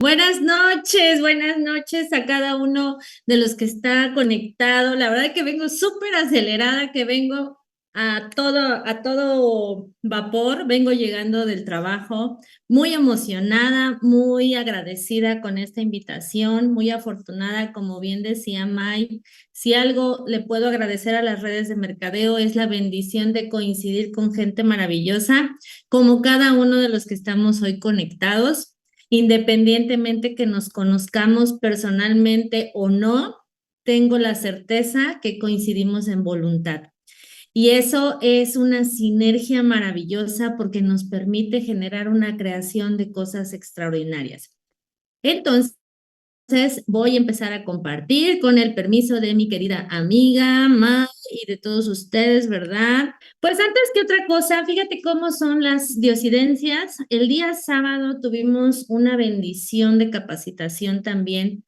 Buenas noches a cada uno de los que está conectado. La verdad que vengo súper acelerada, que vengo a todo vapor, vengo llegando del trabajo, muy emocionada, muy agradecida con esta invitación, muy afortunada, como bien decía May. Si algo le puedo agradecer a las redes de mercadeo es la bendición de coincidir con gente maravillosa, como cada uno de los que estamos hoy conectados. Independientemente que nos conozcamos personalmente o no, tengo la certeza que coincidimos en voluntad. Y eso es una sinergia maravillosa porque nos permite generar una creación de cosas extraordinarias. Entonces, voy a empezar a compartir con el permiso de mi querida amiga May y de todos ustedes, ¿verdad? Pues antes que otra cosa, fíjate cómo son las diosidencias. El día sábado tuvimos una bendición de capacitación también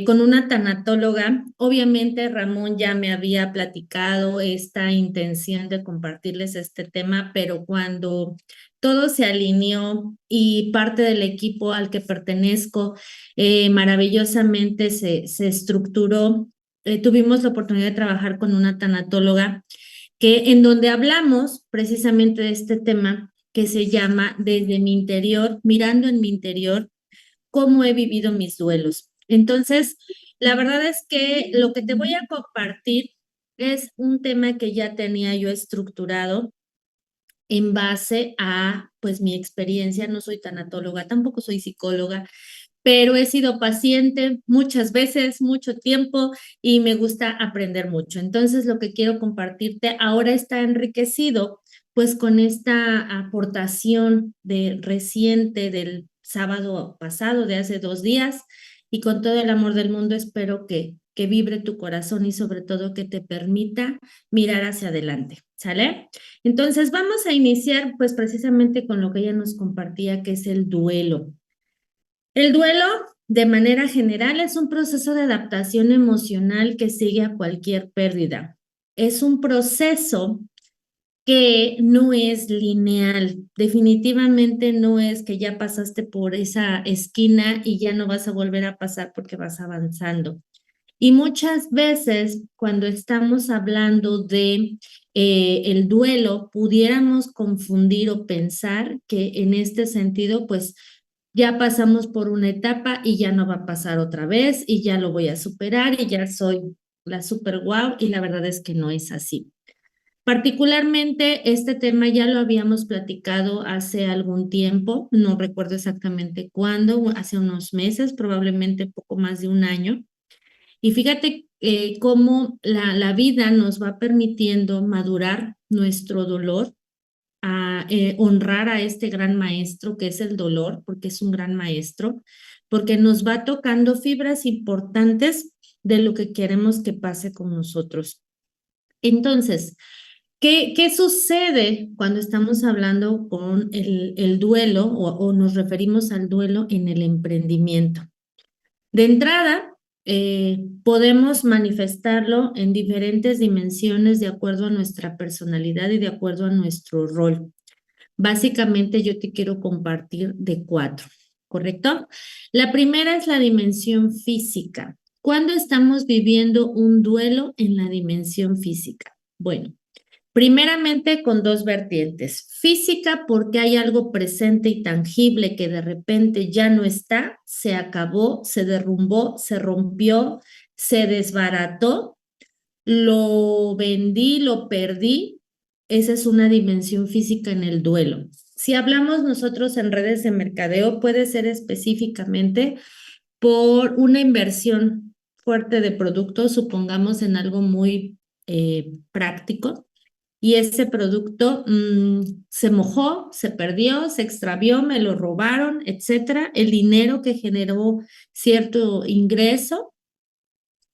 con una tanatóloga. Obviamente Ramón ya me había platicado esta intención de compartirles este tema, pero cuando todo se alineó y parte del equipo al que pertenezco maravillosamente se estructuró, tuvimos la oportunidad de trabajar con una tanatóloga que en donde hablamos precisamente de este tema que se llama Desde mi interior, mirando en mi interior, cómo he vivido mis duelos. Entonces, la verdad es que lo que te voy a compartir es un tema que ya tenía yo estructurado en base a, pues, mi experiencia. No soy tanatóloga, tampoco soy psicóloga, pero he sido paciente muchas veces, mucho tiempo y me gusta aprender mucho. Entonces, lo que quiero compartirte ahora está enriquecido, pues con esta aportación de reciente del sábado pasado, de hace 2 días, y con todo el amor del mundo espero que vibre tu corazón y sobre todo que te permita mirar hacia adelante, ¿sale? Entonces, vamos a iniciar pues precisamente con lo que ella nos compartía, que es el duelo. El duelo, de manera general, es un proceso de adaptación emocional que sigue a cualquier pérdida. Es un proceso que no es lineal. Definitivamente no es que ya pasaste por esa esquina y ya no vas a volver a pasar porque vas avanzando. Y muchas veces cuando estamos hablando de el duelo, pudiéramos confundir o pensar que en este sentido, pues ya pasamos por una etapa y ya no va a pasar otra vez y ya lo voy a superar y ya soy la super guau, y la verdad es que no es así. Particularmente este tema ya lo habíamos platicado hace algún tiempo, no recuerdo exactamente cuándo, hace unos meses, probablemente poco más de un año. Y fíjate cómo la vida nos va permitiendo madurar nuestro dolor, a honrar a este gran maestro que es el dolor, porque es un gran maestro, porque nos va tocando fibras importantes de lo que queremos que pase con nosotros. Entonces, ¿qué sucede cuando estamos hablando con el duelo o nos referimos al duelo en el emprendimiento? De entrada, podemos manifestarlo en diferentes dimensiones de acuerdo a nuestra personalidad y de acuerdo a nuestro rol. Básicamente yo te quiero compartir de 4, ¿correcto? La primera es la dimensión física. ¿Cuándo estamos viviendo un duelo en la dimensión física? Bueno, primeramente con 2 vertientes. Física, porque hay algo presente y tangible que de repente ya no está, se acabó, se derrumbó, se rompió, se desbarató, lo vendí, lo perdí. Esa es una dimensión física en el duelo. Si hablamos nosotros en redes de mercadeo, puede ser específicamente por una inversión fuerte de productos, supongamos en algo muy práctico, y ese producto se mojó, se perdió, se extravió, me lo robaron, etcétera. El dinero que generó cierto ingreso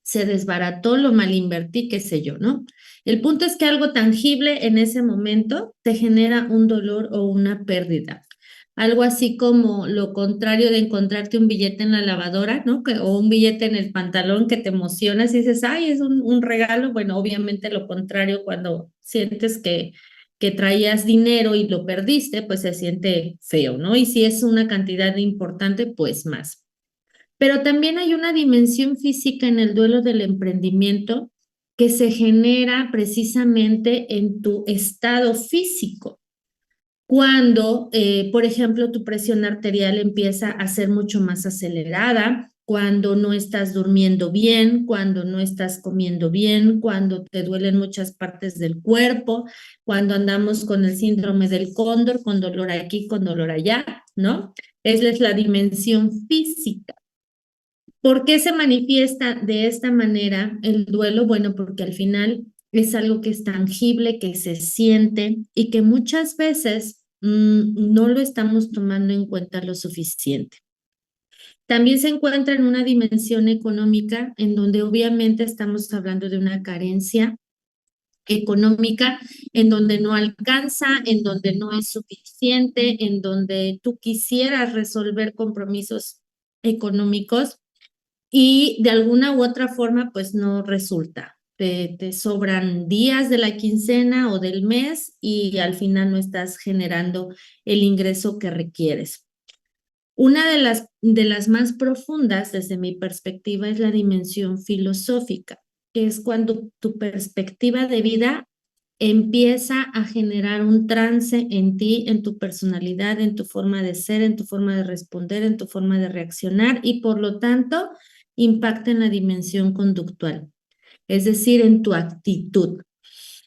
se desbarató, lo mal invertí, qué sé yo, ¿no? El punto es que algo tangible en ese momento te genera un dolor o una pérdida. Algo así como lo contrario de encontrarte un billete en la lavadora, ¿no? O un billete en el pantalón que te emocionas y dices, ay, es un regalo. Bueno, obviamente lo contrario cuando sientes que que traías dinero y lo perdiste, pues se siente feo, ¿no? Y si es una cantidad importante, pues más. Pero también hay una dimensión física en el duelo del emprendimiento que se genera precisamente en tu estado físico. Cuando, por ejemplo, tu presión arterial empieza a ser mucho más acelerada, cuando no estás durmiendo bien, cuando no estás comiendo bien, cuando te duelen muchas partes del cuerpo, cuando andamos con el síndrome del cóndor, con dolor aquí, con dolor allá, ¿no? Esa es la dimensión física. ¿Por qué se manifiesta de esta manera el duelo? Bueno, porque al final es algo que es tangible, que se siente y que muchas veces no lo estamos tomando en cuenta lo suficiente. También se encuentra en una dimensión económica en donde obviamente estamos hablando de una carencia económica, en donde no alcanza, en donde no es suficiente, en donde tú quisieras resolver compromisos económicos y de alguna u otra forma, pues no resulta. Te sobran días de la quincena o del mes y al final no estás generando el ingreso que requieres. Una de las más profundas, desde mi perspectiva, es la dimensión filosófica, que es cuando tu perspectiva de vida empieza a generar un trance en ti, en tu personalidad, en tu forma de ser, en tu forma de responder, en tu forma de reaccionar y por lo tanto impacta en la dimensión conductual, es decir, en tu actitud.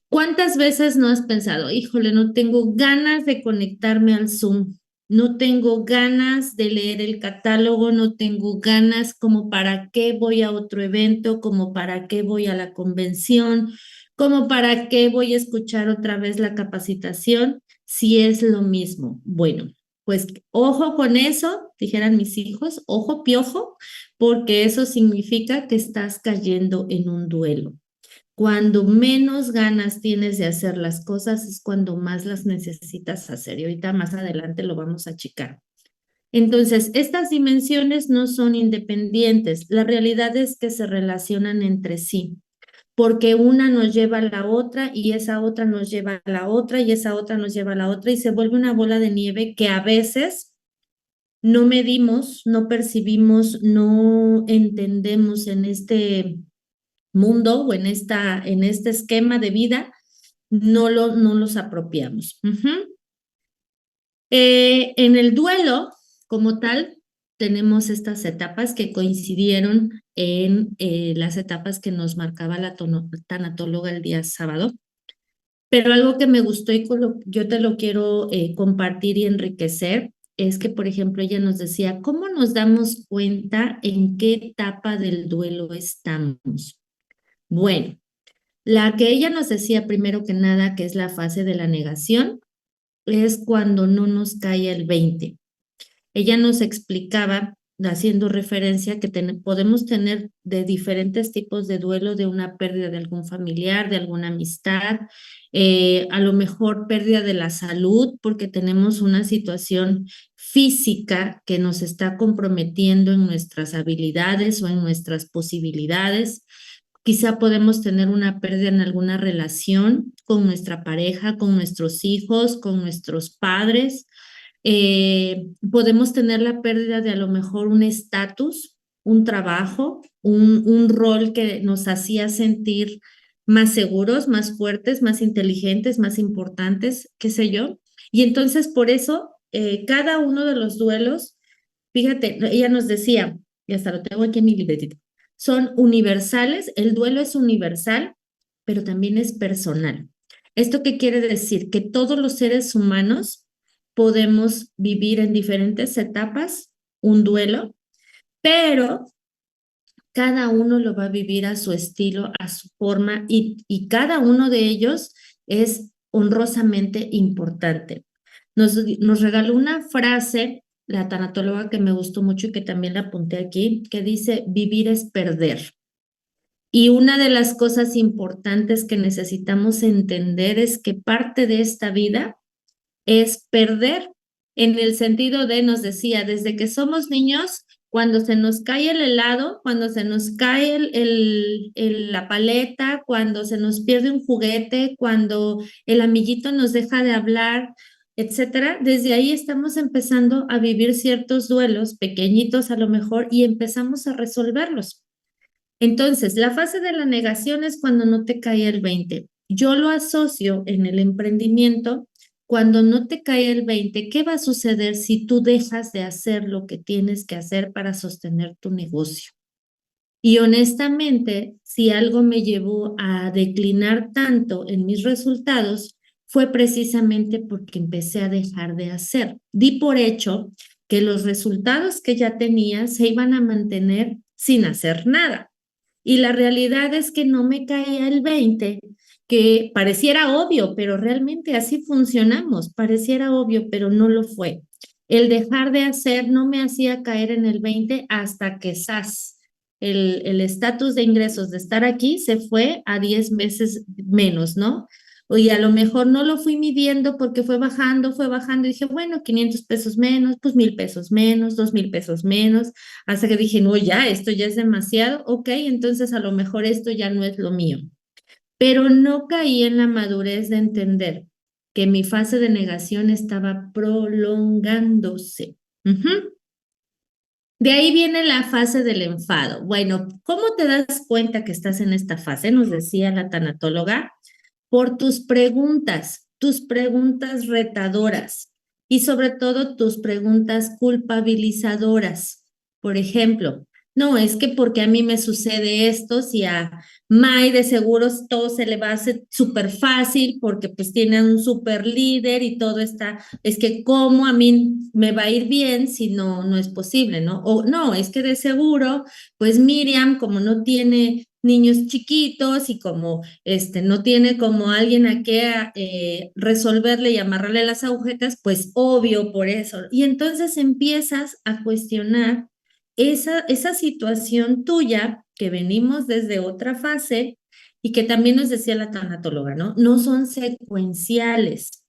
¿Cuántas veces no has pensado, híjole, no tengo ganas de conectarme al Zoom, no tengo ganas de leer el catálogo, no tengo ganas como para qué voy a otro evento, como para qué voy a la convención, como para qué voy a escuchar otra vez la capacitación, si es lo mismo? Bueno, pues ojo con eso, dijeran mis hijos, ojo piojo, porque eso significa que estás cayendo en un duelo. Cuando menos ganas tienes de hacer las cosas es cuando más las necesitas hacer. Y ahorita más adelante lo vamos a checar. Entonces, estas dimensiones no son independientes. La realidad es que se relacionan entre sí, porque una nos lleva a la otra y esa otra nos lleva a la otra y esa otra nos lleva a la otra y se vuelve una bola de nieve que a veces no medimos, no percibimos, no entendemos en este mundo o en este esquema de vida, no los apropiamos. En el duelo, como tal, tenemos estas etapas que coincidieron en las etapas que nos marcaba la tanatóloga el día sábado. Pero algo que me gustó y yo te lo quiero compartir y enriquecer es que, por ejemplo, ella nos decía, ¿cómo nos damos cuenta en qué etapa del duelo estamos? Bueno, la que ella nos decía primero que nada, que es la fase de la negación, es cuando no nos cae el 20. Ella nos explicaba, haciendo referencia, que podemos tener de diferentes tipos de duelo, de una pérdida de algún familiar, de alguna amistad, a lo mejor pérdida de la salud, porque tenemos una situación física que nos está comprometiendo en nuestras habilidades o en nuestras posibilidades. Quizá podemos tener una pérdida en alguna relación con nuestra pareja, con nuestros hijos, con nuestros padres. Podemos tener la pérdida de a lo mejor un estatus, un trabajo, un rol que nos hacía sentir más seguros, más fuertes, más inteligentes, más importantes, qué sé yo. Y entonces por eso cada uno de los duelos, fíjate, ella nos decía, y hasta lo tengo aquí en mi libretita, son universales, el duelo es universal, pero también es personal. ¿Esto qué quiere decir? Que todos los seres humanos podemos vivir en diferentes etapas un duelo, pero cada uno lo va a vivir a su estilo, a su forma, y cada uno de ellos es honrosamente importante. Nos regaló una frase, la tanatóloga, que me gustó mucho y que también la apunté aquí, que dice, vivir es perder. Y una de las cosas importantes que necesitamos entender es que parte de esta vida es perder, en el sentido de, nos decía, desde que somos niños, Cuando se nos cae el helado, cuando se nos cae la paleta, cuando se nos pierde un juguete, cuando el amiguito nos deja de hablar, etcétera, desde ahí estamos empezando a vivir ciertos duelos, pequeñitos a lo mejor, y empezamos a resolverlos. Entonces, la fase de la negación es cuando no te cae el 20. Yo lo asocio en el emprendimiento cuando no te cae el 20. ¿Qué va a suceder si tú dejas de hacer lo que tienes que hacer para sostener tu negocio? Y honestamente, si algo me llevó a declinar tanto en mis resultados, fue precisamente porque empecé a dejar de hacer. Di por hecho que los resultados que ya tenía se iban a mantener sin hacer nada. Y la realidad es que no me caía el 20, que pareciera obvio, pero realmente así funcionamos. Pareciera obvio, pero no lo fue. El dejar de hacer no me hacía caer en el 20 hasta que SAS, el estatus de ingresos de estar aquí se fue a 10 meses menos, ¿no? Y a lo mejor no lo fui midiendo porque fue bajando y dije, bueno, 500 pesos menos, pues 1000 pesos menos, 2000 pesos menos, hasta que dije, no, ya, esto ya es demasiado, ok, entonces a lo mejor esto ya no es lo mío. Pero no caí en la madurez de entender que mi fase de negación estaba prolongándose. Ujú. De ahí viene la fase del enfado. Bueno, ¿cómo te das cuenta que estás en esta fase? Nos decía la tanatóloga, por tus preguntas retadoras y sobre todo tus preguntas culpabilizadoras. Por ejemplo, no, es que porque a mí me sucede esto, si a May de seguros todo se le va a hacer súper fácil porque pues tiene un súper líder y todo está, es que cómo a mí me va a ir bien si no, no es posible, ¿no? O no, es que de seguro, pues Miriam, como no tiene niños chiquitos y como no tiene como alguien a que resolverle y amarrarle las agujetas, pues obvio por eso. Y entonces empiezas a cuestionar esa situación tuya que venimos desde otra fase y que también nos decía la tanatóloga, ¿no? No son secuenciales,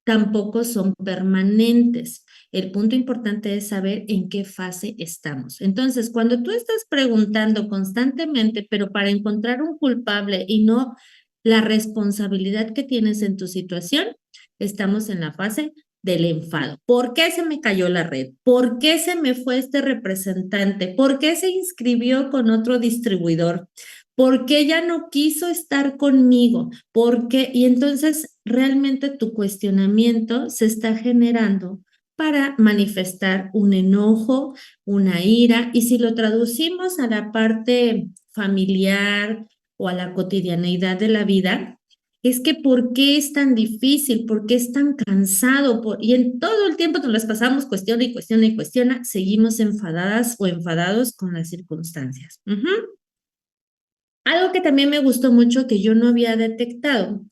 tampoco son permanentes. El punto importante es saber en qué fase estamos. Entonces, cuando tú estás preguntando constantemente, pero para encontrar un culpable y no la responsabilidad que tienes en tu situación, estamos en la fase del enfado. ¿Por qué se me cayó la red? ¿Por qué se me fue este representante? ¿Por qué se inscribió con otro distribuidor? ¿Por qué ya no quiso estar conmigo? ¿Por qué? Y entonces realmente tu cuestionamiento se está generando para manifestar un enojo, una ira, y si lo traducimos a la parte familiar o a la cotidianeidad de la vida, es que ¿por qué es tan difícil? ¿Por qué es tan cansado? Y en todo el tiempo nos las pasamos cuestiona y cuestiona y cuestiona, seguimos enfadadas o enfadados con las circunstancias. Algo que también me gustó mucho que yo no había detectado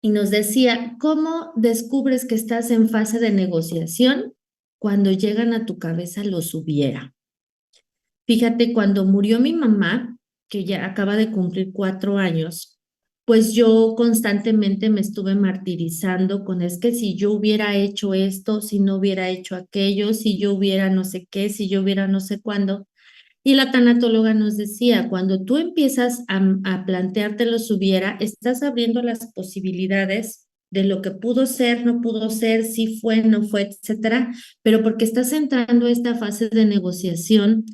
y nos decía, ¿cómo descubres que estás en fase de negociación cuando llegan a tu cabeza los hubiera? Fíjate, cuando murió mi mamá, que ya acaba de cumplir 4 años, pues yo constantemente me estuve martirizando con es que si yo hubiera hecho esto, si no hubiera hecho aquello, si yo hubiera no sé qué, si yo hubiera no sé cuándo. Y la tanatóloga nos decía, cuando tú empiezas a plantearte los hubiera, estás abriendo las posibilidades de lo que pudo ser, no pudo ser, si fue, no fue, etcétera, pero porque estás entrando a esta fase de negociación.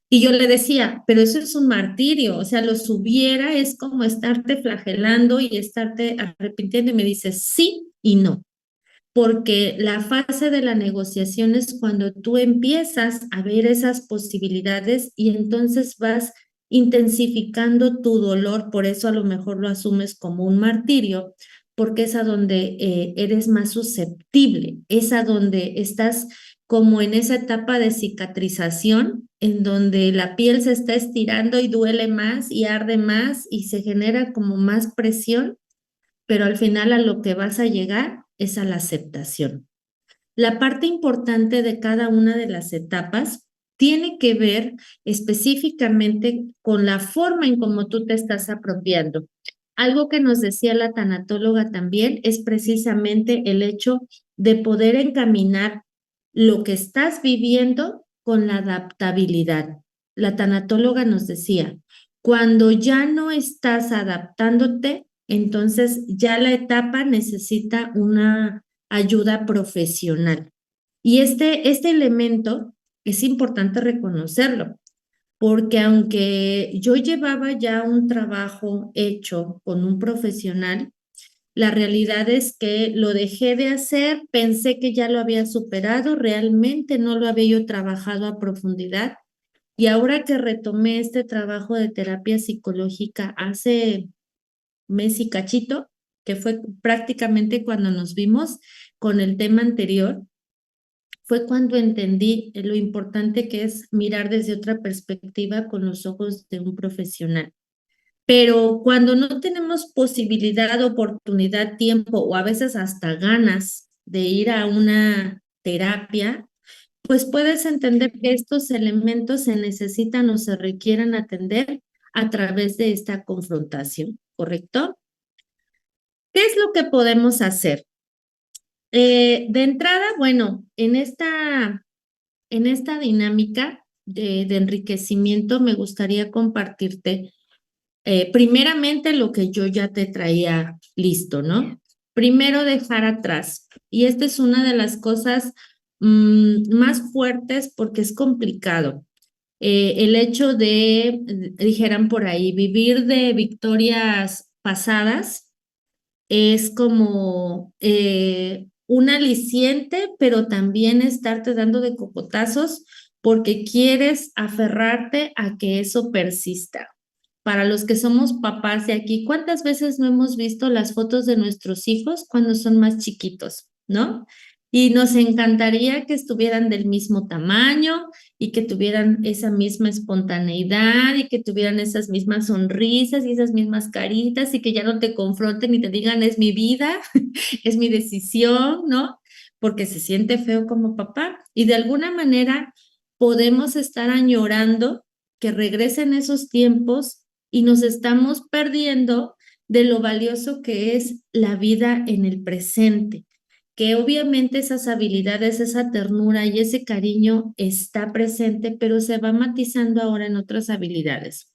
Y yo le decía, pero eso es un martirio, o sea, los hubiera es como estarte flagelando y estarte arrepintiendo. Y me dice, sí y no, porque la fase de la negociación es cuando tú empiezas a ver esas posibilidades y entonces vas intensificando tu dolor, por eso a lo mejor lo asumes como un martirio, porque es a donde eres más susceptible, es a donde estás como en esa etapa de cicatrización, en donde la piel se está estirando y duele más y arde más y se genera como más presión, pero al final a lo que vas a llegar es a la aceptación. La parte importante de cada una de las etapas tiene que ver específicamente con la forma en cómo tú te estás apropiando. Algo que nos decía la tanatóloga también es precisamente el hecho de poder encaminar lo que estás viviendo con la adaptabilidad. La tanatóloga nos decía, cuando ya no estás adaptándote, entonces ya la etapa necesita una ayuda profesional. Y este elemento es importante reconocerlo, porque aunque yo llevaba ya un trabajo hecho con un profesional, la realidad es que lo dejé de hacer, pensé que ya lo había superado, realmente no lo había yo trabajado a profundidad. Y ahora que retomé este trabajo de terapia psicológica hace mes y cachito, que fue prácticamente cuando nos vimos con el tema anterior, fue cuando entendí lo importante que es mirar desde otra perspectiva con los ojos de un profesional. Pero cuando no tenemos posibilidad, oportunidad, tiempo o a veces hasta ganas de ir a una terapia, pues puedes entender que estos elementos se necesitan o se requieren atender a través de esta confrontación, ¿correcto? ¿Qué es lo que podemos hacer? De entrada, bueno, en esta dinámica de enriquecimiento me gustaría compartirte primeramente lo que yo ya te traía listo, ¿no? Primero dejar atrás. Y esta es una de las cosas más fuertes porque es complicado. El hecho de, dijeran por ahí, vivir de victorias pasadas es como un aliciente, pero también estarte dando de cocotazos porque quieres aferrarte a que eso persista. Para los que somos papás de aquí, ¿cuántas veces no hemos visto las fotos de nuestros hijos cuando son más chiquitos, ¿no? Y nos encantaría que estuvieran del mismo tamaño y que tuvieran esa misma espontaneidad y que tuvieran esas mismas sonrisas y esas mismas caritas y que ya no te confronten y te digan es mi vida, es mi decisión, ¿no? Porque se siente feo como papá. Y de alguna manera podemos estar añorando que regresen esos tiempos y nos estamos perdiendo de lo valioso que es la vida en el presente, que obviamente esas habilidades, esa ternura y ese cariño está presente, pero se va matizando ahora en otras habilidades.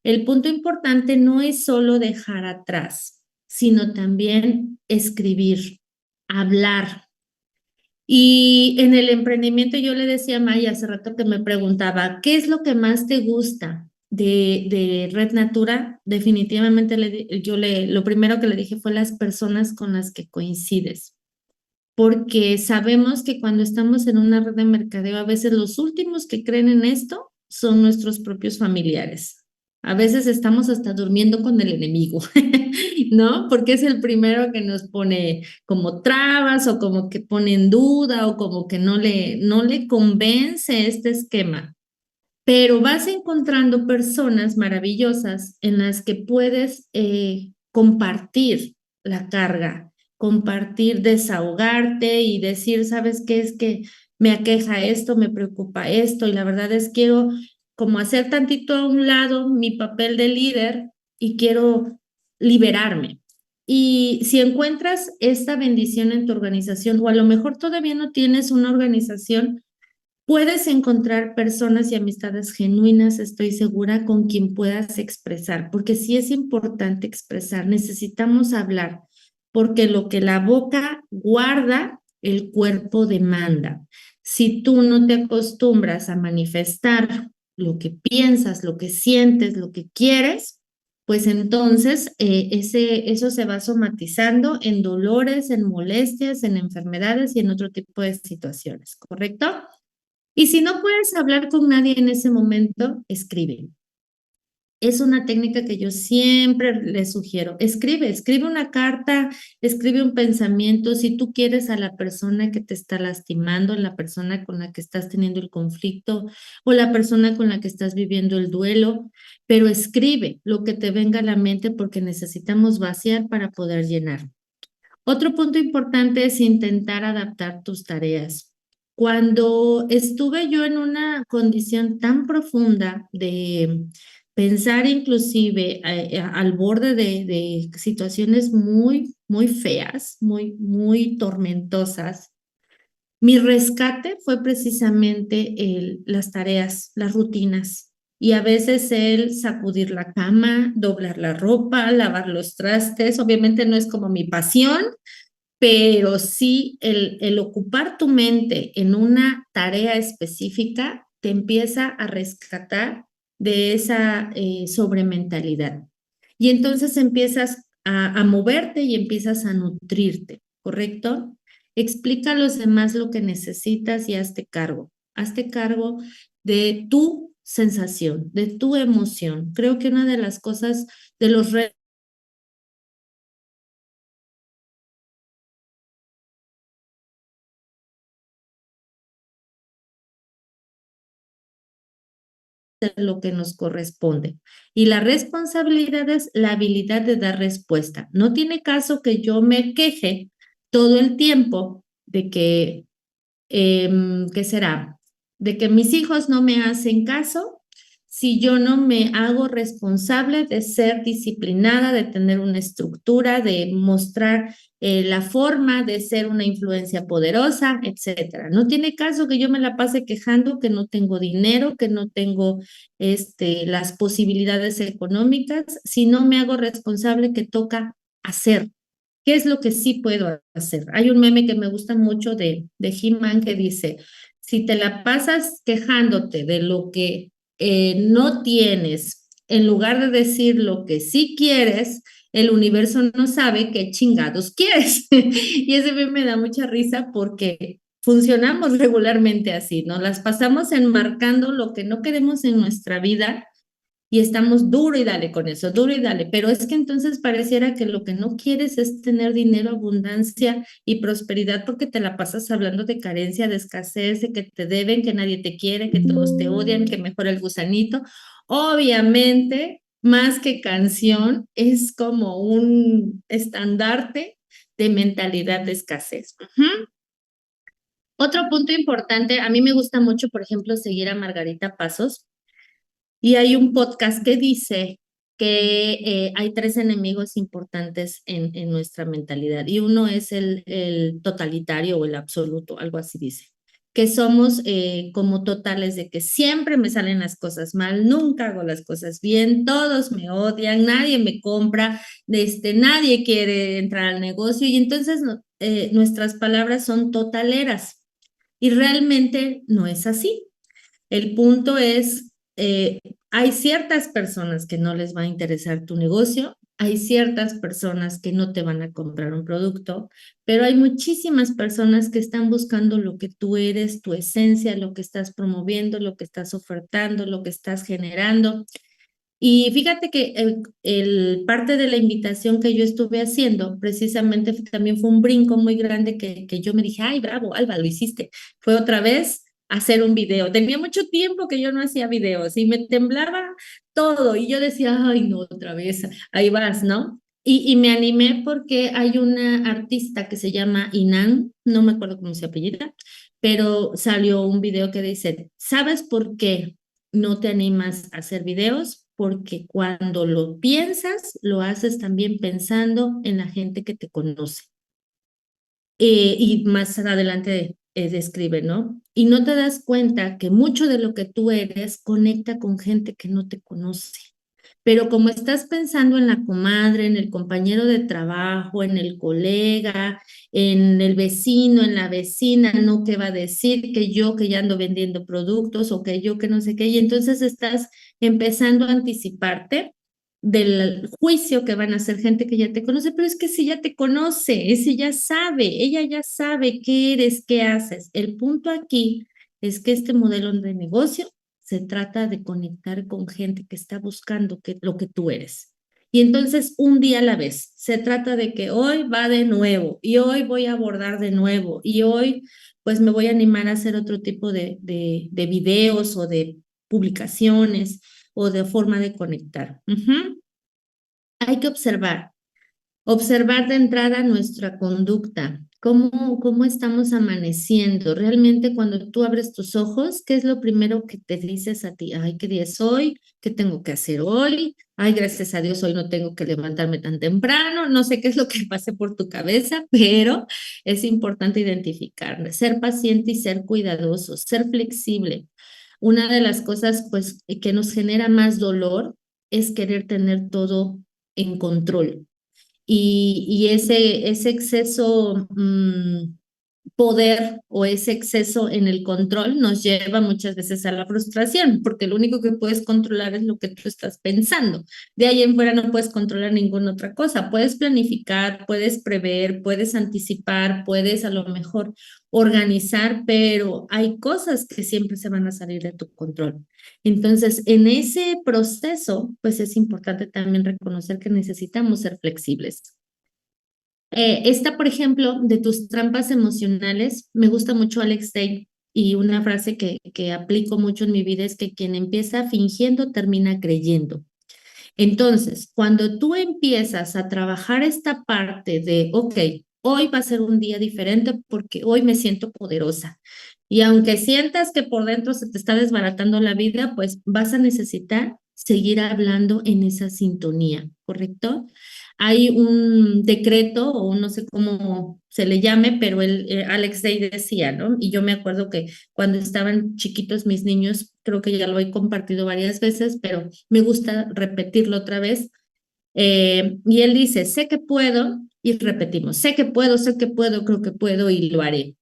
El punto importante no es solo dejar atrás, sino también escribir, hablar. Y en el emprendimiento yo le decía a Maya hace rato que me preguntaba, ¿qué es lo que más te gusta de Red Natura? Definitivamente lo primero que le dije fue las personas con las que coincides, porque sabemos que cuando estamos en una red de mercadeo, a veces los últimos que creen en esto son nuestros propios familiares. A veces estamos hasta durmiendo con el enemigo, ¿no? Porque es el primero que nos pone como trabas o como que pone en duda o como que no le convence este esquema. Pero vas encontrando personas maravillosas en las que puedes compartir la carga, compartir, desahogarte y decir, ¿sabes qué? Es que me aqueja esto, me preocupa esto y la verdad es quiero como hacer tantito a un lado mi papel de líder y quiero liberarme. Y si encuentras esta bendición en tu organización o a lo mejor todavía no tienes una organización, puedes encontrar personas y amistades genuinas, estoy segura, con quien puedas expresar, porque sí es importante expresar, necesitamos hablar, porque lo que la boca guarda, el cuerpo demanda. Si tú no te acostumbras a manifestar lo que piensas, lo que sientes, lo que quieres, pues entonces eso se va somatizando en dolores, en molestias, en enfermedades y en otro tipo de situaciones, ¿correcto? Y si no puedes hablar con nadie en ese momento, escribe. Es una técnica que yo siempre les sugiero. Escribe una carta, escribe un pensamiento. Si tú quieres a la persona que te está lastimando, la persona con la que estás teniendo el conflicto o la persona con la que estás viviendo el duelo, pero escribe lo que te venga a la mente porque necesitamos vaciar para poder llenar. Otro punto importante es intentar adaptar tus tareas. Cuando estuve yo en una condición tan profunda de pensar inclusive al borde de situaciones muy, muy feas, muy, muy tormentosas, Mi rescate fue precisamente las tareas, las rutinas. Y a veces el sacudir la cama, doblar la ropa, lavar los trastes. Obviamente no es como mi pasión, pero sí el ocupar tu mente en una tarea específica te empieza a rescatar de esa sobrementalidad. Y entonces empiezas a moverte y empiezas a nutrirte, ¿correcto? Explica a los demás lo que necesitas y hazte cargo. Hazte cargo de tu sensación, de tu emoción. Creo que una de las cosas, de los retos de lo que nos corresponde. Y la responsabilidad es la habilidad de dar respuesta. No tiene caso que yo me queje todo el tiempo de que ¿qué será? De que mis hijos no me hacen caso si yo no me hago responsable de ser disciplinada, de tener una estructura, de mostrar la forma de ser una influencia poderosa, etcétera. No tiene caso que yo me la pase quejando que no tengo dinero, que no tengo las posibilidades económicas, si no me hago responsable que toca hacer. ¿Qué es lo que sí puedo hacer? Hay un meme que me gusta mucho de He-Man que dice, si te la pasas quejándote de lo que no tienes, en lugar de decir lo que sí quieres, el universo no sabe qué chingados quieres. Y ese meme me da mucha risa porque funcionamos regularmente así, ¿no? Las pasamos enmarcando lo que no queremos en nuestra vida y estamos duro y dale con eso, duro y dale, pero es que entonces pareciera que lo que no quieres es tener dinero, abundancia y prosperidad porque te la pasas hablando de carencia, de escasez, de que te deben, que nadie te quiere, que todos te odian, que mejor el gusanito. Obviamente, más que canción, es como un estandarte de mentalidad de escasez. Otro punto importante, a mí me gusta mucho, por ejemplo, seguir a Margarita Pasos. Y hay un podcast que dice que hay tres enemigos importantes en nuestra mentalidad y uno es el totalitario o el absoluto, algo así dice, que somos como totales de que siempre me salen las cosas mal, nunca hago las cosas bien, todos me odian, nadie me compra, nadie quiere entrar al negocio y entonces nuestras palabras son totaleras y realmente no es así. El punto es, hay ciertas personas que no les va a interesar tu negocio, hay ciertas personas que no te van a comprar un producto, pero hay muchísimas personas que están buscando lo que tú eres, tu esencia, lo que estás promoviendo, lo que estás ofertando, lo que estás generando. Y fíjate que parte de la invitación que yo estuve haciendo, precisamente también fue un brinco muy grande que yo me dije, ay, bravo, Alba, lo hiciste. Fue otra vez hacer un video. Tenía mucho tiempo que yo no hacía videos y me temblaba todo. Y yo decía, ay, no, otra vez, ahí vas, ¿no? Y me animé porque hay una artista que se llama Inan, no me acuerdo cómo se apellida, pero salió un video que dice, ¿sabes por qué no te animas a hacer videos? Porque cuando lo piensas, lo haces también pensando en la gente que te conoce. Y más adelante describe, ¿no? Y no te das cuenta que mucho de lo que tú eres conecta con gente que no te conoce. Pero como estás pensando en la comadre, en el compañero de trabajo, en el colega, en el vecino, en la vecina, no qué va a decir que yo que ya ando vendiendo productos o que yo que no sé qué, y entonces estás empezando a anticiparte del juicio que van a hacer gente que ya te conoce, pero es que si ya te conoce, si ya sabe, ella ya sabe qué eres, qué haces. El punto aquí es que este modelo de negocio se trata de conectar con gente que está buscando lo que tú eres. Y entonces un día a la vez, se trata de que hoy va de nuevo y hoy voy a abordar de nuevo y hoy pues me voy a animar a hacer otro tipo de videos o de publicaciones o de forma de conectar. Hay que observar de entrada nuestra conducta. ¿Cómo estamos amaneciendo? Realmente cuando tú abres tus ojos, ¿qué es lo primero que te dices a ti? Ay, ¿qué día es hoy? ¿Qué tengo que hacer hoy? Ay, gracias a Dios, hoy no tengo que levantarme tan temprano. No sé qué es lo que pase por tu cabeza, pero es importante identificar, ser paciente y ser cuidadoso, ser flexible. Una de las cosas, pues, que nos genera más dolor es querer tener todo en control y ese exceso poder o ese exceso en el control nos lleva muchas veces a la frustración, porque lo único que puedes controlar es lo que tú estás pensando. De ahí en fuera no puedes controlar ninguna otra cosa. Puedes planificar, puedes prever, puedes anticipar, puedes a lo mejor organizar, pero hay cosas que siempre se van a salir de tu control. Entonces, en ese proceso, pues es importante también reconocer que necesitamos ser flexibles. Esta, por ejemplo, de tus trampas emocionales, me gusta mucho Alex Day y una frase que aplico mucho en mi vida es que quien empieza fingiendo termina creyendo. Entonces, cuando tú empiezas a trabajar esta parte de, ok, hoy va a ser un día diferente porque hoy me siento poderosa. Y aunque sientas que por dentro se te está desbaratando la vida, pues vas a necesitar seguir hablando en esa sintonía, ¿correcto? Hay un decreto, o no sé cómo se le llame, pero Alex Day decía, ¿no? Y yo me acuerdo que cuando estaban chiquitos mis niños, creo que ya lo he compartido varias veces, pero me gusta repetirlo otra vez. Y él dice, sé que puedo, y repetimos, sé que puedo, creo que puedo y lo haré.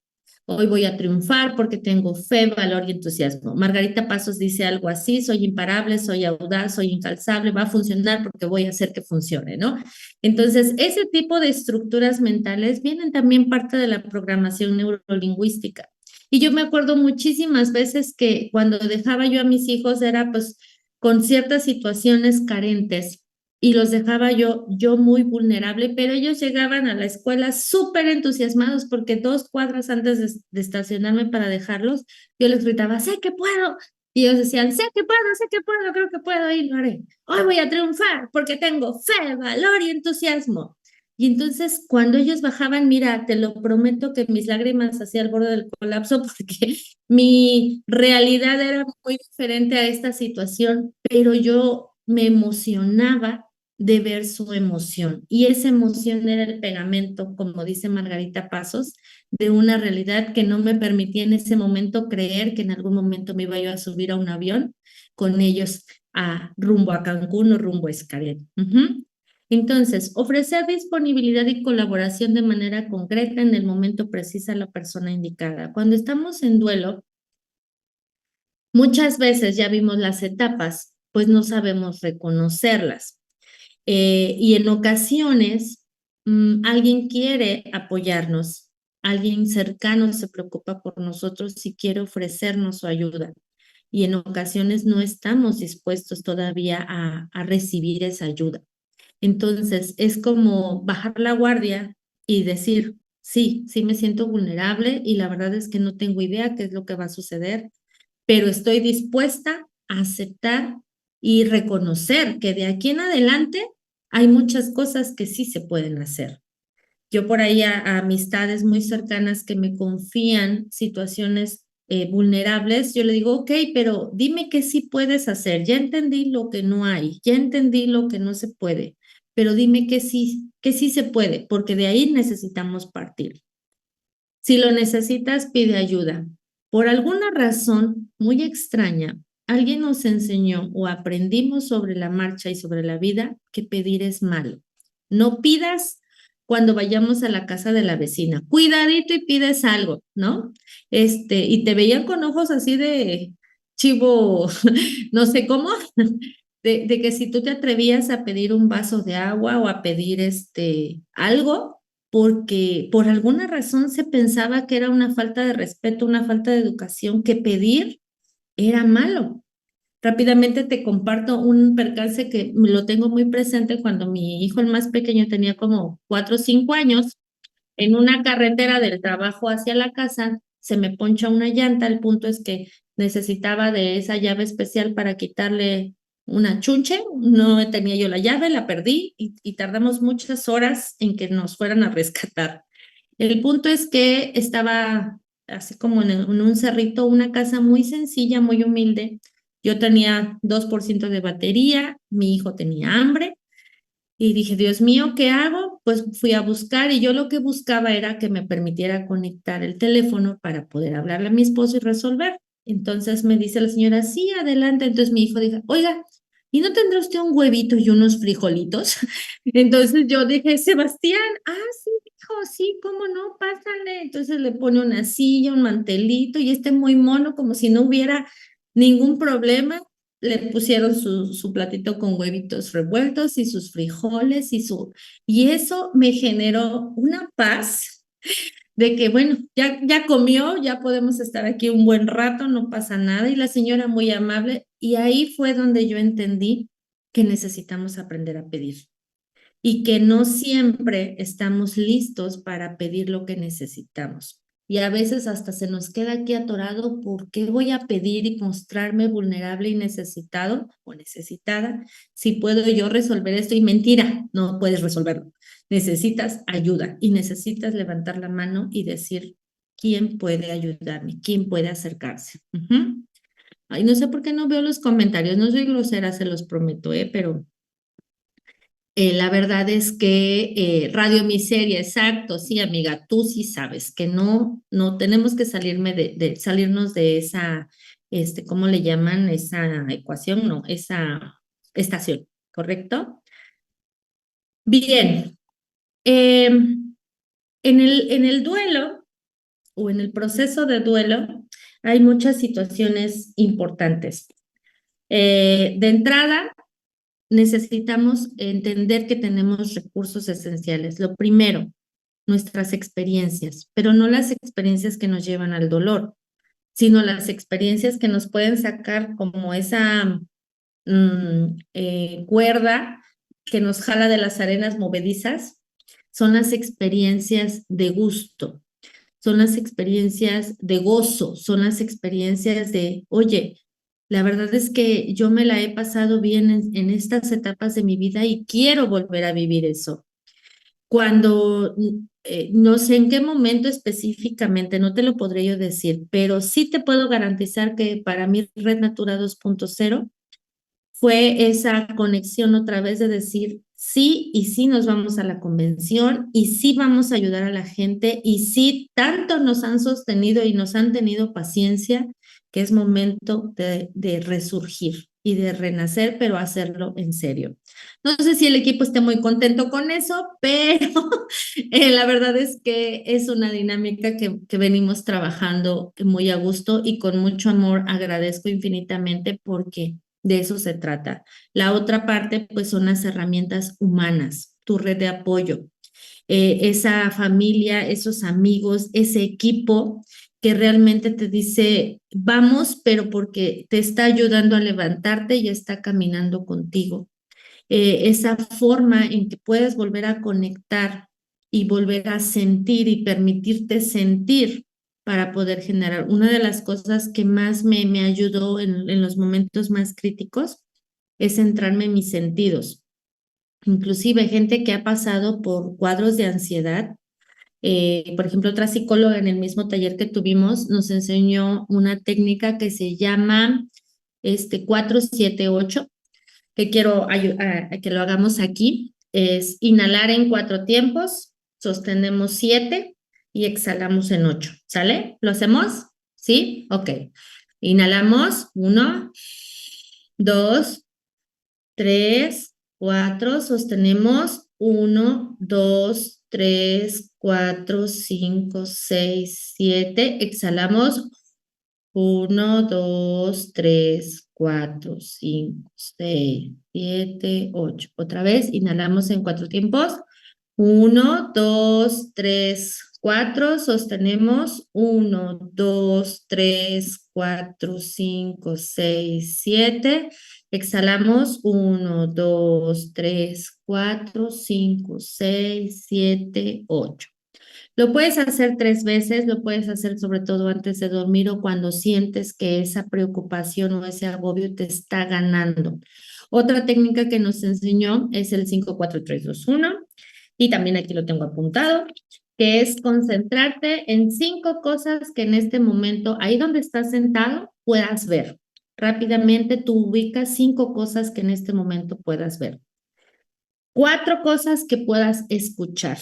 Hoy voy a triunfar porque tengo fe, valor y entusiasmo. Margarita Pasos dice algo así, soy imparable, soy audaz, soy incalzable, va a funcionar porque voy a hacer que funcione, ¿no? Entonces, ese tipo de estructuras mentales vienen también parte de la programación neurolingüística. Y yo me acuerdo muchísimas veces que cuando dejaba yo a mis hijos era pues con ciertas situaciones carentes y los dejaba yo muy vulnerable, pero ellos llegaban a la escuela súper entusiasmados porque 2 cuadras antes de estacionarme para dejarlos, yo les gritaba, sé que puedo. Y ellos decían, sé que puedo, creo que puedo y lo haré. Hoy voy a triunfar porque tengo fe, valor y entusiasmo. Y entonces cuando ellos bajaban, mira, te lo prometo que mis lágrimas hacían al borde del colapso porque mi realidad era muy diferente a esta situación, pero yo me emocionaba de ver su emoción. Y esa emoción era el pegamento, como dice Margarita Pasos, de una realidad que no me permitía en ese momento creer que en algún momento me iba yo a subir a un avión con ellos a rumbo a Cancún o rumbo a Xcaret. Entonces, ofrecer disponibilidad y colaboración de manera concreta en el momento preciso a la persona indicada. Cuando estamos en duelo, muchas veces ya vimos las etapas, pues no sabemos reconocerlas. Y en ocasiones alguien quiere apoyarnos, alguien cercano se preocupa por nosotros y quiere ofrecernos su ayuda. Y en ocasiones no estamos dispuestos todavía a recibir esa ayuda. Entonces es como bajar la guardia y decir, sí, sí me siento vulnerable y la verdad es que no tengo idea qué es lo que va a suceder, pero estoy dispuesta a aceptar y reconocer que de aquí en adelante hay muchas cosas que sí se pueden hacer. Yo por ahí a amistades muy cercanas que me confían situaciones vulnerables, yo le digo, ok, pero dime qué sí puedes hacer. Ya entendí lo que no hay, ya entendí lo que no se puede, pero dime qué sí se puede, porque de ahí necesitamos partir. Si lo necesitas, pide ayuda. Por alguna razón muy extraña, alguien nos enseñó o aprendimos sobre la marcha y sobre la vida que pedir es malo. No pidas cuando vayamos a la casa de la vecina. Cuidadito y pides algo, ¿no? Y te veían con ojos así de chivo, no sé cómo, de que si tú te atrevías a pedir un vaso de agua o a pedir algo, porque por alguna razón se pensaba que era una falta de respeto, una falta de educación, que pedir era malo. Rápidamente te comparto un percance que lo tengo muy presente cuando mi hijo, el más pequeño, tenía como 4 o 5 años. En una carretera del trabajo hacia la casa, se me poncha una llanta. El punto es que necesitaba de esa llave especial para quitarle una chunche. No tenía yo la llave, la perdí y tardamos muchas horas en que nos fueran a rescatar. El punto es que estaba así como en un cerrito, una casa muy sencilla, muy humilde. Yo tenía 2% de batería, mi hijo tenía hambre y dije, Dios mío, ¿qué hago? Pues fui a buscar y yo lo que buscaba era que me permitiera conectar el teléfono para poder hablarle a mi esposo y resolver. Entonces me dice la señora, sí, adelante. Entonces mi hijo dijo, oiga, ¿y no tendrá usted un huevito y unos frijolitos? Entonces yo dije, Sebastián, sí, hijo, sí, ¿cómo no? Pásale. Entonces le pone una silla, un mantelito y muy mono, como si no hubiera ningún problema. Le pusieron su platito con huevitos revueltos y sus frijoles y eso me generó una paz de que, bueno, ya comió, ya podemos estar aquí un buen rato, no pasa nada. Y la señora muy amable, y ahí fue donde yo entendí que necesitamos aprender a pedir y que no siempre estamos listos para pedir lo que necesitamos. Y a veces hasta se nos queda aquí atorado, ¿por qué voy a pedir y mostrarme vulnerable y necesitado o necesitada si puedo yo resolver esto? Y mentira, no puedes resolverlo. Necesitas ayuda y necesitas levantar la mano y decir, ¿quién puede ayudarme? ¿Quién puede acercarse? Ay, no sé por qué no veo los comentarios, no soy grosera, se los prometo, pero la verdad es que Radio Miseria, exacto, sí, amiga, tú sí sabes que no tenemos que salirnos de esa, ¿cómo le llaman? Esa ecuación, no, esa estación, ¿correcto? Bien, en el duelo o en el proceso de duelo hay muchas situaciones importantes. De entrada, necesitamos entender que tenemos recursos esenciales. Lo primero, nuestras experiencias, pero no las experiencias que nos llevan al dolor, sino las experiencias que nos pueden sacar como esa cuerda que nos jala de las arenas movedizas. Son las experiencias de gusto, son las experiencias de gozo, son las experiencias de, oye, la verdad es que yo me la he pasado bien en estas etapas de mi vida y quiero volver a vivir eso. Cuando, no sé en qué momento específicamente, no te lo podré yo decir, pero sí te puedo garantizar que para mí Red Natura 2.0 fue esa conexión otra vez de decir sí y sí nos vamos a la convención y sí vamos a ayudar a la gente y sí tanto nos han sostenido y nos han tenido paciencia que es momento de resurgir y de renacer, pero hacerlo en serio. No sé si el equipo esté muy contento con eso, pero la verdad es que es una dinámica que venimos trabajando muy a gusto y con mucho amor. Agradezco infinitamente porque de eso se trata. La otra parte, pues, son las herramientas humanas, tu red de apoyo, esa familia, esos amigos, ese equipo que realmente te dice, vamos, pero porque te está ayudando a levantarte y está caminando contigo. Esa forma en que puedes volver a conectar y volver a sentir y permitirte sentir para poder generar. Una de las cosas que más me ayudó en los momentos más críticos es centrarme en mis sentidos. Inclusive gente que ha pasado por cuadros de ansiedad. Por ejemplo, otra psicóloga en el mismo taller que tuvimos nos enseñó una técnica que se llama 4-7-8, que quiero a que lo hagamos aquí. Es inhalar en 4 tiempos, sostenemos 7 y exhalamos en 8. ¿Sale? ¿Lo hacemos? ¿Sí? Ok. Inhalamos 1, 2, 3, 4, sostenemos 1, 2, 3, 4, 5, 6, 7, exhalamos 1, 2, 3, 4, 5, 6, 7, 8. Otra vez, inhalamos en 4 tiempos. 1, 2, 3, 4. Sostenemos. 1, 2, 3, 4, 5, 6, 7. Exhalamos. 1, 2, 3, 4, 5, 6, 7, 8. Lo puedes hacer 3 veces, lo puedes hacer sobre todo antes de dormir o cuando sientes que esa preocupación o ese agobio te está ganando. Otra técnica que nos enseñó es el 5-4-3-2-1 y también aquí lo tengo apuntado. que es concentrarte en 5 cosas que en este momento, ahí donde estás sentado, puedas ver. Rápidamente tú ubicas 5 cosas que en este momento puedas ver. 4 cosas que puedas escuchar.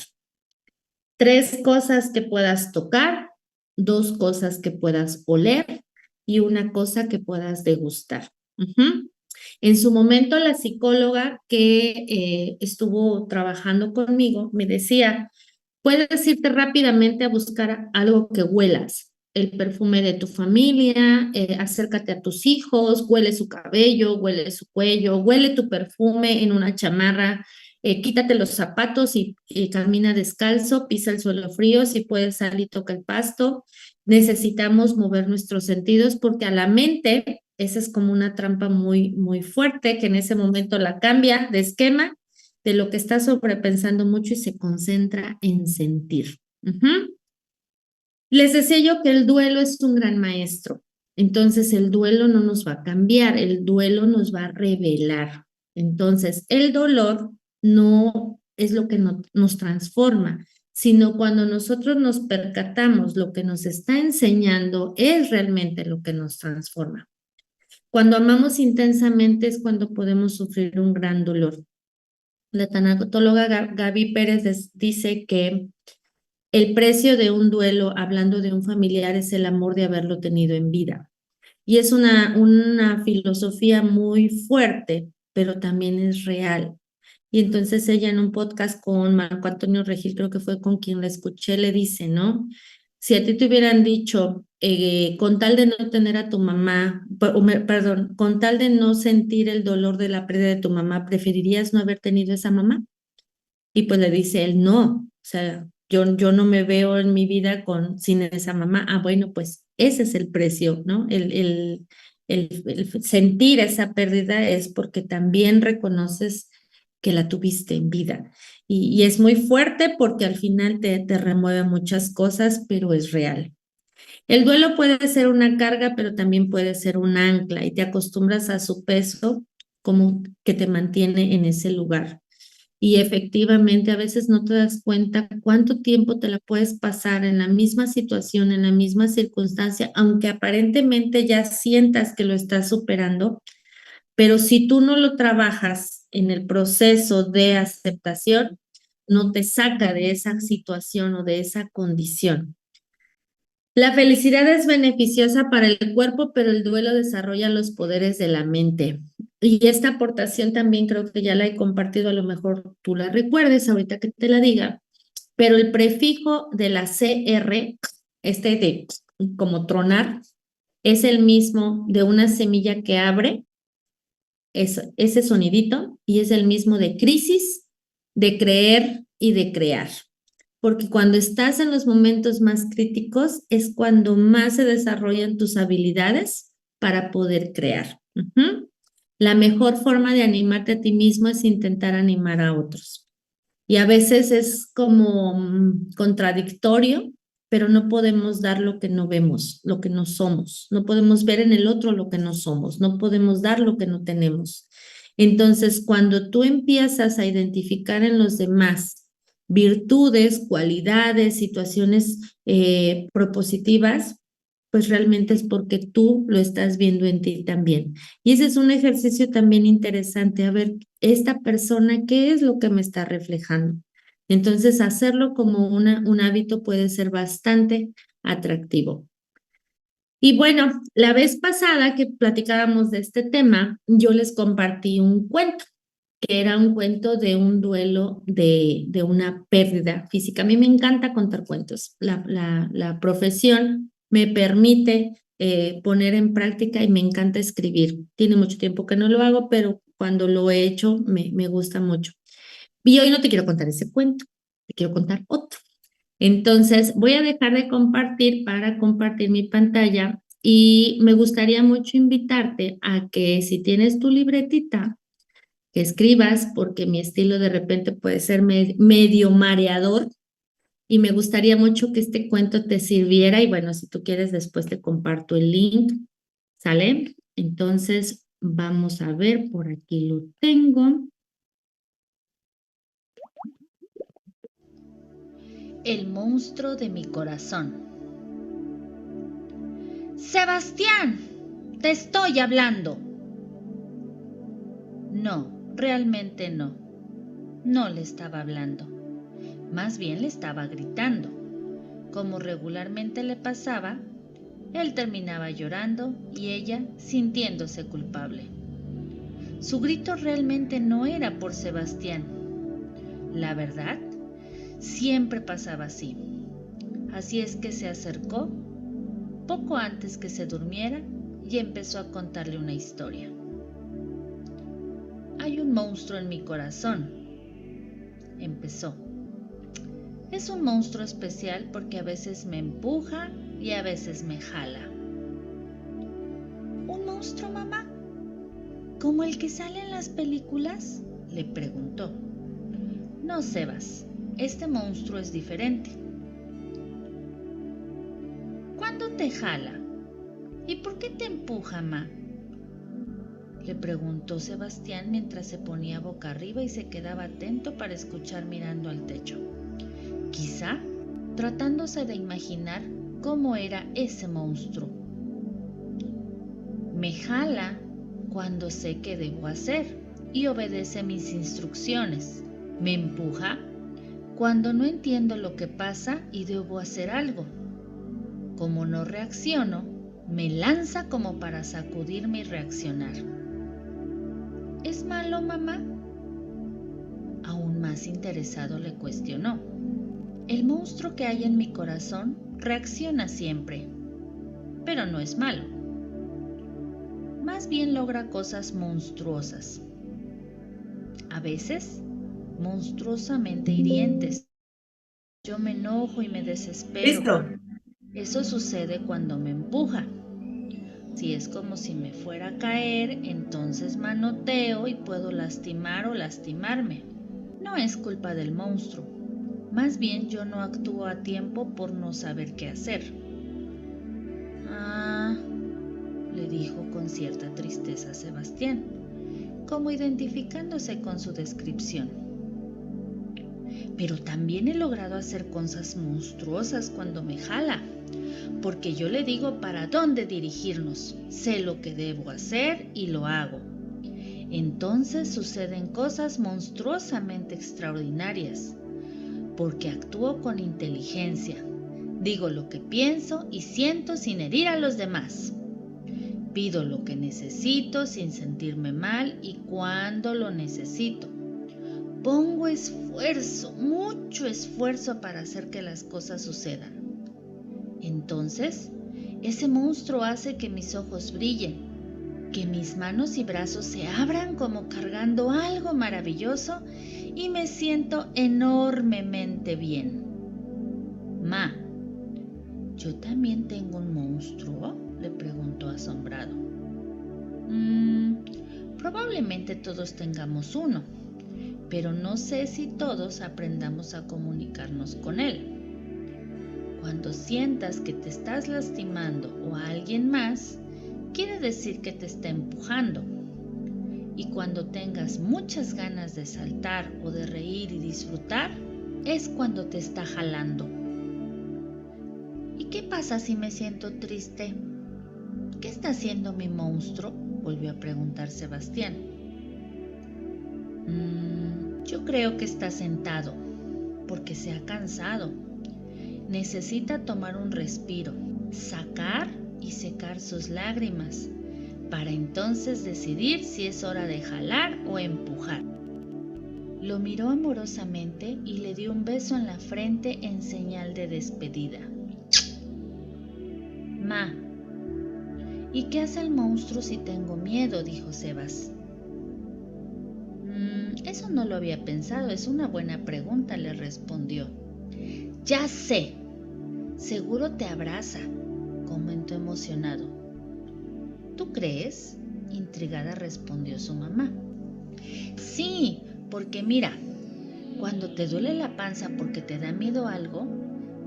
3 cosas que puedas tocar. 2 cosas que puedas oler y una cosa que puedas degustar. En su momento, la psicóloga que estuvo trabajando conmigo me decía, puedes irte rápidamente a buscar algo que huelas, el perfume de tu familia, acércate a tus hijos, huele su cabello, huele su cuello, huele tu perfume en una chamarra, quítate los zapatos y camina descalzo, pisa el suelo frío, si puedes salir y toca el pasto. Necesitamos mover nuestros sentidos porque a la mente, esa es como una trampa muy, muy fuerte que en ese momento la cambia de esquema de lo que está sobrepensando mucho y se concentra en sentir. Les decía yo que el duelo es un gran maestro. Entonces el duelo no nos va a cambiar, el duelo nos va a revelar. Entonces el dolor no es lo que nos transforma, sino cuando nosotros nos percatamos lo que nos está enseñando es realmente lo que nos transforma. Cuando amamos intensamente es cuando podemos sufrir un gran dolor. La tanatóloga Gaby Pérez dice que el precio de un duelo, hablando de un familiar, es el amor de haberlo tenido en vida. Y es una filosofía muy fuerte, pero también es real. Y entonces ella en un podcast con Marco Antonio Regil, creo que fue con quien la escuché, le dice, ¿no? Si a ti te hubieran dicho, con tal de no tener a tu mamá, perdón, con tal de no sentir el dolor de la pérdida de tu mamá, ¿preferirías no haber tenido esa mamá? Y pues le dice él, no, o sea, yo no me veo en mi vida sin esa mamá. Ah, bueno, pues ese es el precio, ¿no? El sentir esa pérdida es porque también reconoces que la tuviste en vida. Y es muy fuerte porque al final te remueve muchas cosas, pero es real. El duelo puede ser una carga, pero también puede ser un ancla y te acostumbras a su peso como que te mantiene en ese lugar. Y efectivamente, a veces no te das cuenta cuánto tiempo te la puedes pasar en la misma situación, en la misma circunstancia, aunque aparentemente ya sientas que lo estás superando, pero si tú no lo trabajas en el proceso de aceptación, no te saca de esa situación o de esa condición. La felicidad es beneficiosa para el cuerpo, pero el duelo desarrolla los poderes de la mente. Y esta aportación también creo que ya la he compartido, a lo mejor tú la recuerdes ahorita que te la diga, pero el prefijo de la CR, este de como tronar, es el mismo de una semilla que abre, ese sonidito, y es el mismo de crisis, de creer y de crear. Porque cuando estás en los momentos más críticos es cuando más se desarrollan tus habilidades para poder crear. La mejor forma de animarte a ti mismo es intentar animar a otros. Y a veces es como contradictorio, pero no podemos dar lo que no vemos, lo que no somos. No podemos ver en el otro lo que no somos. No podemos dar lo que no tenemos. Entonces, cuando tú empiezas a identificar en los demás virtudes, cualidades, situaciones propositivas, pues realmente es porque tú lo estás viendo en ti también. Y ese es un ejercicio también interesante, a ver, esta persona, ¿qué es lo que me está reflejando? Entonces, hacerlo como un hábito puede ser bastante atractivo. Y bueno, la vez pasada que platicábamos de este tema, yo les compartí un cuento, que era un cuento de un duelo de una pérdida física. A mí me encanta contar cuentos. La profesión me permite poner en práctica y me encanta escribir. Tiene mucho tiempo que no lo hago, pero cuando lo he hecho me gusta mucho. Y hoy no te quiero contar ese cuento, te quiero contar otro. Entonces, voy a dejar de compartir para compartir mi pantalla y me gustaría mucho invitarte a que si tienes tu libretita, que escribas, porque mi estilo de repente puede ser medio mareador y me gustaría mucho que este cuento te sirviera y bueno, si tú quieres después te comparto el link, ¿sale? Entonces, vamos a ver, por aquí lo tengo. El monstruo de mi corazón. Sebastián, te estoy hablando. No, realmente no. No le estaba hablando. Más bien le estaba gritando. Como regularmente le pasaba, él terminaba llorando y ella sintiéndose culpable. Su grito realmente no era por Sebastián. La verdad, siempre pasaba así. Así es que se acercó poco antes que se durmiera y empezó a contarle una historia. Hay un monstruo en mi corazón, empezó. Es un monstruo especial porque a veces me empuja y a veces me jala. ¿Un monstruo, mamá? ¿Como el que sale en las películas?, le preguntó. No, Sebas, este monstruo es diferente. ¿Cuándo te jala? ¿Y por qué te empuja, ma?, le preguntó Sebastián mientras se ponía boca arriba y se quedaba atento para escuchar mirando al techo. Quizá tratándose de imaginar cómo era ese monstruo. Me jala cuando sé qué debo hacer y obedece mis instrucciones. Me empuja cuando no entiendo lo que pasa y debo hacer algo. Como no reacciono, me lanza como para sacudirme y reaccionar. ¿Es malo, mamá?, aún más interesado le cuestionó. El monstruo que hay en mi corazón reacciona siempre, pero no es malo. Más bien logra cosas monstruosas. A veces, monstruosamente hirientes. Yo me enojo y me desespero. Listo. Eso sucede cuando me empuja. Si es como si me fuera a caer, entonces manoteo y puedo lastimar o lastimarme. No es culpa del monstruo. Más bien yo no actúo a tiempo por no saber qué hacer. Ah, le dijo con cierta tristeza Sebastián, como identificándose con su descripción. Pero también he logrado hacer cosas monstruosas cuando me jala, porque yo le digo para dónde dirigirnos, sé lo que debo hacer y lo hago. Entonces suceden cosas monstruosamente extraordinarias, porque actúo con inteligencia, digo lo que pienso y siento sin herir a los demás. Pido lo que necesito sin sentirme mal y cuando lo necesito. Pongo esfuerzo, mucho esfuerzo para hacer que las cosas sucedan. Entonces, ese monstruo hace que mis ojos brillen, que mis manos y brazos se abran como cargando algo maravilloso y me siento enormemente bien. Ma, ¿yo también tengo un monstruo?, le preguntó asombrado. Probablemente todos tengamos uno, pero no sé si todos aprendamos a comunicarnos con él. Cuando sientas que te estás lastimando o a alguien más, quiere decir que te está empujando. Y cuando tengas muchas ganas de saltar o de reír y disfrutar, es cuando te está jalando. ¿Y qué pasa si me siento triste? ¿Qué está haciendo mi monstruo?, volvió a preguntar Sebastián. Yo creo que está sentado, porque se ha cansado. Necesita tomar un respiro, sacar y secar sus lágrimas, para entonces decidir si es hora de jalar o empujar. Lo miró amorosamente y le dio un beso en la frente en señal de despedida. Ma, ¿y qué hace el monstruo si tengo miedo?, dijo Sebas. Eso no lo había pensado, es una buena pregunta, le respondió. Ya sé, seguro te abraza, comentó emocionado. ¿Tú crees?, intrigada respondió su mamá. Sí, porque mira, cuando te duele la panza porque te da miedo algo,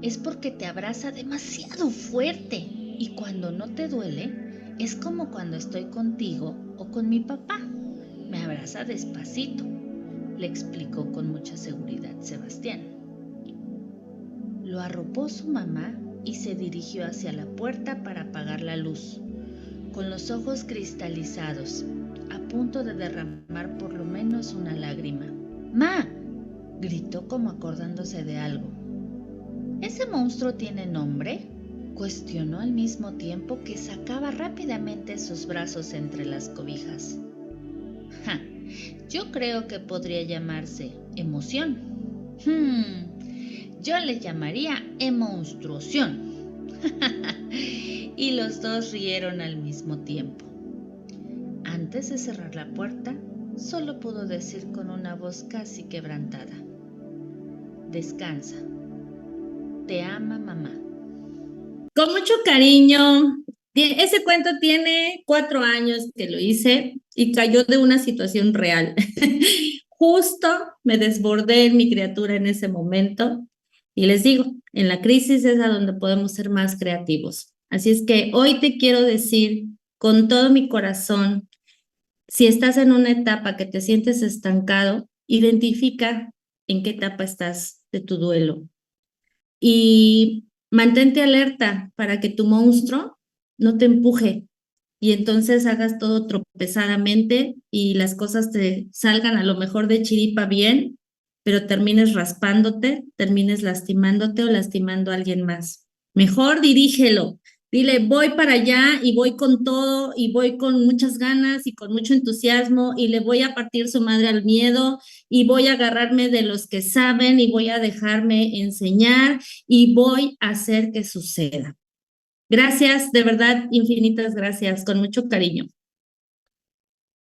es porque te abraza demasiado fuerte. Y cuando no te duele, es como cuando estoy contigo o con mi papá. Me abraza despacito, le explicó con mucha seguridad Sebastián. Lo arropó su mamá y se dirigió hacia la puerta para apagar la luz, con los ojos cristalizados, a punto de derramar por lo menos una lágrima. ¡Ma!, gritó como acordándose de algo. ¿Ese monstruo tiene nombre?, cuestionó al mismo tiempo que sacaba rápidamente sus brazos entre las cobijas. ¡Ja! Yo creo que podría llamarse emoción. Yo le llamaría emonstruación. Y los dos rieron al mismo tiempo. Antes de cerrar la puerta, solo pudo decir con una voz casi quebrantada: descansa. Te ama mamá. Con mucho cariño. Ese cuento tiene 4 años que lo hice y cayó de una situación real. Justo me desbordé en mi criatura en ese momento y les digo, en la crisis es a donde podemos ser más creativos. Así es que hoy te quiero decir con todo mi corazón, si estás en una etapa que te sientes estancado, identifica en qué etapa estás de tu duelo y mantente alerta para que tu monstruo no te empuje y entonces hagas todo tropezadamente y las cosas te salgan a lo mejor de chiripa bien, pero termines raspándote, termines lastimándote o lastimando a alguien más. Mejor dirígelo. Dile, voy para allá y voy con todo y voy con muchas ganas y con mucho entusiasmo y le voy a partir su madre al miedo y voy a agarrarme de los que saben y voy a dejarme enseñar y voy a hacer que suceda. Gracias, de verdad, infinitas gracias, con mucho cariño.